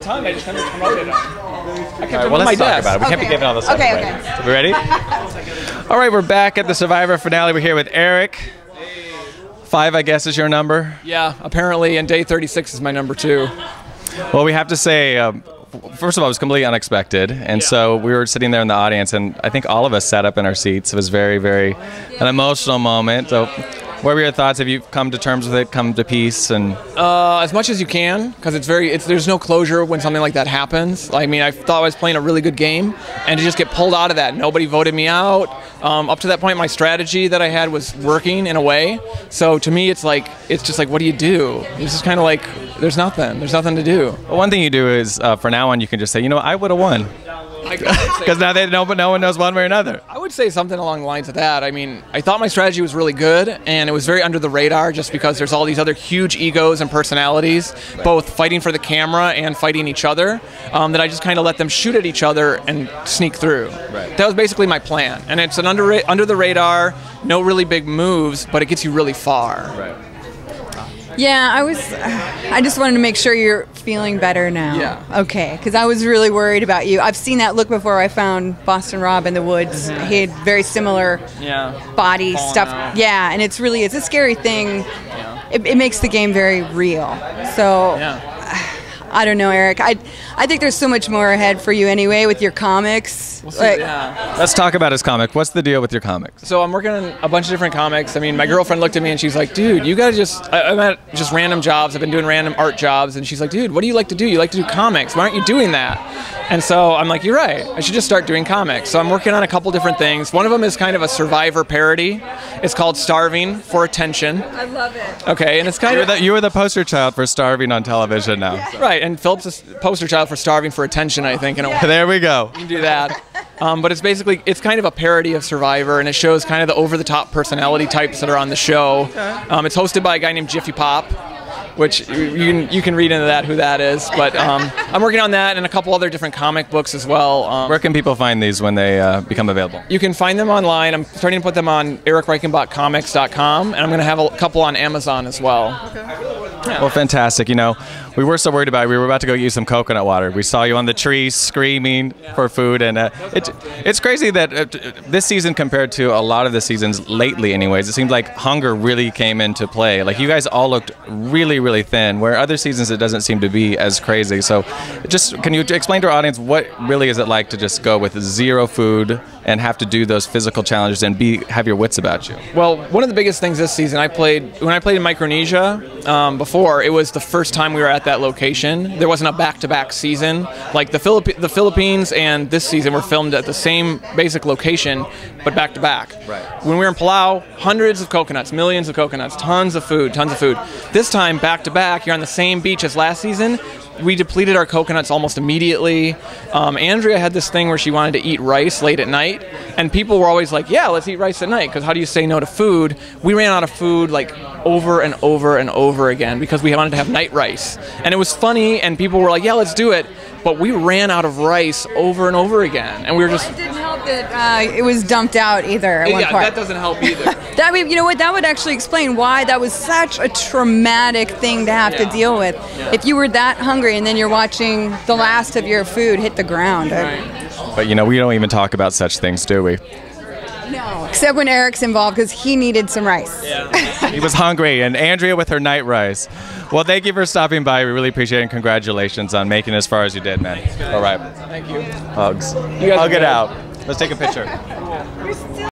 time. I just never promoted them. I kept them well, on my let's talk desk. about it. We can't be giving all this stuff away. Okay. So we ready? All right, we're back at the Survivor finale. We're here with Erik. 5, I guess, is your number? Yeah, apparently, and day 36 is my number 2. Well, we have to say, first of all, it was completely unexpected. And so we were sitting there in the audience, and I think all of us sat up in our seats. It was very, very an emotional moment. So what were your thoughts? Have you come to terms with it, come to peace? And as much as you can, because there's no closure when something like that happens. I mean, I thought I was playing a really good game, and to just get pulled out of that, nobody voted me out. Up to that point, my strategy that I had was working in a way. So to me, it's just like, what do you do? It's just kind of like, there's nothing to do. well, one thing you do is, for now on, you can just say, you know, I would have won. Because now they know, but no one knows one way or another. I would say something along the lines of that. I mean, I thought my strategy was really good, and it was very under the radar just because there's all these other huge egos and personalities, both fighting for the camera and fighting each other, that I just kind of let them shoot at each other and sneak through. Right. That was basically my plan. And it's an under the radar, no really big moves, but it gets you really far. Right. Yeah, I just wanted to make sure you're feeling better now. Yeah. Okay, because I was really worried about you. I've seen that look before. I found Boston Rob in the woods. He had very similar body stuff. out. Yeah, and it's a scary thing. Yeah. It makes the game very real. So I don't know, Erik. I think there's so much more ahead for you anyway with your comics. We'll see, Let's talk about his comic. What's the deal with your comics? So I'm working on a bunch of different comics. I mean, my girlfriend looked at me and she's like, dude, you gotta I'm at just random jobs. I've been doing random art jobs. And she's like, dude, what do you like to do? You like to do comics. Why aren't you doing that? And so I'm like, you're right. I should just start doing comics. So I'm working on a couple different things. One of them is kind of a Survivor parody. It's called Starving for Attention. I love it. Okay, and it's kind of... You were the poster child for Starving on television now. Yeah. Right, and Philip's a poster child for Starving for Attention, I think. In a way. There we go. You can do that. But it's kind of a parody of Survivor, and it shows kind of the over-the-top personality types that are on the show. It's hosted by a guy named Jiffy Pop, which you can read into that who that is. But I'm working on that and a couple other different comic books as well. Where can people find these when they become available? You can find them online. I'm starting to put them on erikreichenbachcomics.com, and I'm going to have a couple on Amazon as well. Okay. Yeah. Well, fantastic. You know, we were so worried about it. We were about to go use some coconut water. We saw you on the tree screaming for food, and it's crazy that this season compared to a lot of the seasons lately anyways, it seems like hunger really came into play. Like, you guys all looked really, really thin, where other seasons it doesn't seem to be as crazy. So just, can you explain to our audience what really is it like to just go with zero food and have to do those physical challenges and have your wits about you? Well, one of the biggest things this season, when I played in Micronesia before, it was the first time we were at that location. There wasn't a back-to-back season. Like the Philippines and this season were filmed at the same basic location, but back-to-back. Right. When we were in Palau, hundreds of coconuts, millions of coconuts, tons of food, tons of food. This time, back-to-back, you're on the same beach as last season. We depleted our coconuts almost immediately. Andrea had this thing where she wanted to eat rice late at night, and people were always like, yeah, let's eat rice at night, because how do you say no to food? We ran out of food like over and over and over again because we wanted to have night rice. And it was funny, and people were like, yeah, let's do it. But we ran out of rice over and over again, and we were just... It didn't help that it was dumped out either at one part. That doesn't help either. You know what? That would actually explain why that was such a traumatic thing to have to deal with. Yeah. If you were that hungry and then you're watching the last of your food hit the ground. Right. But you know, we don't even talk about such things, do we? No, except when Erik's involved because he needed some rice. Yeah. He was hungry, and Andrea with her night rice. Well, thank you for stopping by. We really appreciate it, and congratulations on making it as far as you did, man. All right. Thank you. Hugs. You guys Hug it good. out. Let's take a picture.